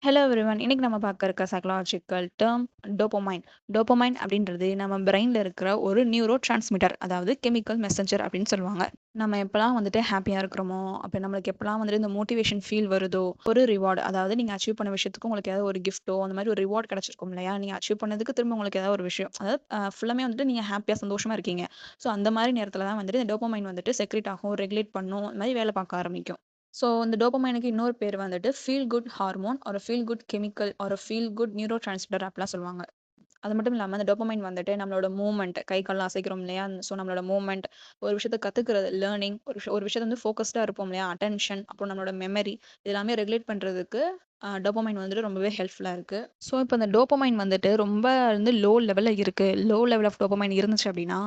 Hello everyone. இன்னைக்கு நம்ம பார்க்க இருக்க சைக்காலஜிக்கல் டெர்ம் டோபமைன். டோபமைன் அப்படின்றது நம்ம பிரெயின்ல இருக்கிற ஒரு நியூரோ டிரான்ஸ்மிட்டர், அதாவது கெமிக்கல் மெசஞ்சர் அப்படின்னு சொல்லுவாங்க. நம்ம எப்பலாம் வந்துட்டு ஹாப்பியா இருக்கிறோமோ, அப்ப நம்மளுக்கு எப்பலாம் வந்துட்டு இந்த மோட்டிவேஷன் ஃபீல் வருதோ, ஒரு ரிவார்ட், அதாவது நீங்க அச்சீவ் பண்ண விஷயத்துக்கு உங்களுக்கு ஏதாவது ஒரு கிஃப்ட்டோ, அந்த மாதிரி ஒரு ரிவார்ட் கிடைச்சிருக்கும் இல்லையா? நீங்க அச்சீவ் பண்ணதுக்கு திரும்ப உங்களுக்கு ஏதாவது ஒரு விஷயம், அதாவது ஃபுல்லாமே வந்துட்டு நீங்க ஹாப்பியா சந்தோஷமா இருக்கீங்க. ஸோ அந்த மாதிரி நேரத்துல தான் வந்துட்டு இந்த டோபமைன் வந்துட்டு செக்ரீட் ஆகும், ரெகுலேட் பண்ணும், இந்த மாதிரி வேலை பார்க்க ஆரம்பிக்கும். ஸோ இந்த டோபமைனுக்கு இன்னொரு பேர் வந்துட்டு ஃபீல் குட் ஹார்மோன், ஒரு ஃபீல் குட் கெமிக்கல், ஒரு ஃபீல் குட் நியூரோ டிரான்ஸ்மிட்டர் அப்படிலாம் சொல்லுவாங்க. அது மட்டும் இல்லாம அந்த டோபமைன் வந்துட்டு நம்மளோட மூவ்மெண்ட், கை கால்லாம் அசைக்கிறோம் இல்லையா? ஸோ நம்மளோட மூவ்மெண்ட், ஒரு விஷயத்த கத்துக்கிறது, லேர்னிங், ஒரு விஷயத்த வந்து ஃபோக்கஸ்டா இருப்போம் இல்லையா? அட்டென்ஷன், அப்புறம் நம்மளோட மெமரி, இது எல்லாமே ரெகுலேட் பண்றதுக்கு டோபமைன் வந்துட்டு ரொம்பவே ஹெல்ப்ஃபுல்லா இருக்கு. ஸோ இப்போ இந்த டோபமைன் வந்துட்டு ரொம்ப வந்து லோ லெவல்ல இருக்கு. லோ லெவல் ஆஃப் டோபமைன் இருந்துச்சு அப்படின்னா,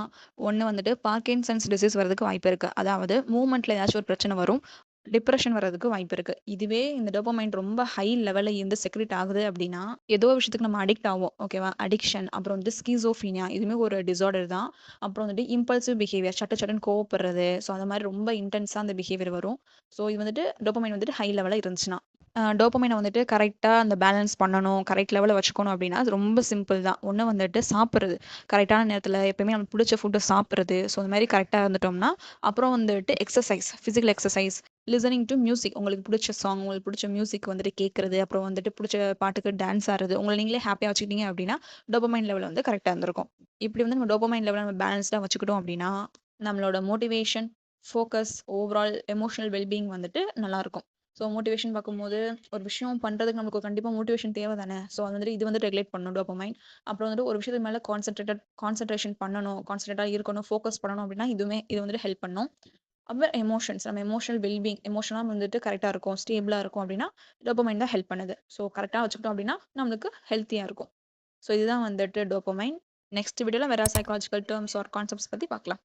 ஒண்ணு வந்துட்டு பார்க்கின்சன்ஸ் டிசீஸ் வரதுக்கு வாய்ப்பு இருக்கு. அதாவது மூவ்மெண்ட்ல ஏதாச்சும் ஒரு பிரச்சனை வரும். டிப்ரஷன் வர்றதுக்கு வாய்ப்பு இருக்கு. இதுவே இந்த டோபமைன் ரொம்ப ஹை லெவல்ல இருந்து செக்ரீட் ஆகுது அப்படின்னா, ஏதோ ஒரு விஷயத்துக்கு நம்ம அடிக்ட் ஆவோம். ஓகேவா? அடிக்ஷன், அப்புறம் வந்து ஸ்கிசோஃப்ரீனியா, இதுவுமே ஒரு டிஸார்டர் தான். அப்புறம் வந்துட்டு இம்பல்சிவ் பிஹேவியர், சட்டு சட்டுன்னு கோவப்படுறது. ஸோ அந்த மாரி ரொம்ப இன்டென்ஸா அந்த பிஹேவியர் வரும். ஸோ இது வந்துட்டு டோபமைன் வந்துட்டு ஹை லெவல்ல இருந்துச்சுன்னா. டோபமைன வந்துட்டு கரெக்ட்டா அந்த பேலன்ஸ் பண்ணணும், கரெக்ட் லெவல்ல வச்சுக்கணும் அப்படின்னா, அது ரொம்ப சிம்பிள் தான். ஒண்ணு வந்துட்டு சாப்பிடுறது. கரெக்ட்டான நேரத்தில எப்பயுமே நமக்கு புடிச்ச ஃபுட்ட சாப்பிடுறது. ஸோ இந்த மாரி கரெக்ட்டா இருந்துட்டோம்னா, அப்புறம் வந்துட்டு exercise, physical exercise, listening to music. உங்களுக்கு புடிச்ச சாங், உங்களுக்கு புடிச்ச மியூசிக் வந்துட்டு கேட்கறது, அப்புறம் வந்துட்டு புடிச்ச பாட்டுக்கு டான்ஸ் ஆடுறது. உங்கள நீங்களே ஹேப்பியா வச்சுக்கிட்டீங்க அப்படின்னா, டோபமைன் லெவல் வந்து கரெக்ட்டா இருந்திருக்கும். இப்படி வந்து நம்ம டோபமைன் லெவல நம்ம பேலன்ஸ்டா வச்சுக்கிட்டோம் அப்படின்னா, நம்மளோட motivation, focus, overall emotional wellbeing வந்துட்டு நல்லாருக்கும். ஸோ மோட்டிவேஷன் பார்க்கும்போது, ஒரு விஷயம் பண்றதுக்கு நமக்கு கண்டிப்பா மோட்டிவேஷன் தேவ தானே! ஸோ அது வந்துட்டு இது வந்து ரெகுலேட் பண்ணணும் டோபமைன். அப்புறம் வந்துட்டு ஒரு விஷயத்துக்கு மேல கான்சன்ட்ரேஷன் பண்ணணும், கான்சன்ட்ரேட்டா இருக்கணும், ஃபோக்கஸ் பண்ணணும் அப்படின்னா, இது வந்துட்டு ஹெல்ப் பண்ணும். அப்புறம் எமோஷன்ஸ், நம்ம எமோஷனல் வெல்பீயிங், எமோஷனலா வந்துட்டு கரெக்ட்டா இருக்கும், ஸ்டேபிளா இருக்கும் அப்படின்னா, டோபமைன் தான் ஹெல்ப் பண்ணுது. ஸோ கரெக்ட்டா வச்சுக்கிட்டோம் அப்படின்னா, நம்மளுக்கு ஹெல்த்தியா இருக்கும். ஸோ இதுதான் வந்துட்டு டோபமைன். நெக்ஸ்ட் வீடியோல வேற சைக்காலஜிக்கல் டெர்ம்ஸ் ஆர் கான்செப்ட்ஸ் பத்தி பார்க்கலாம்.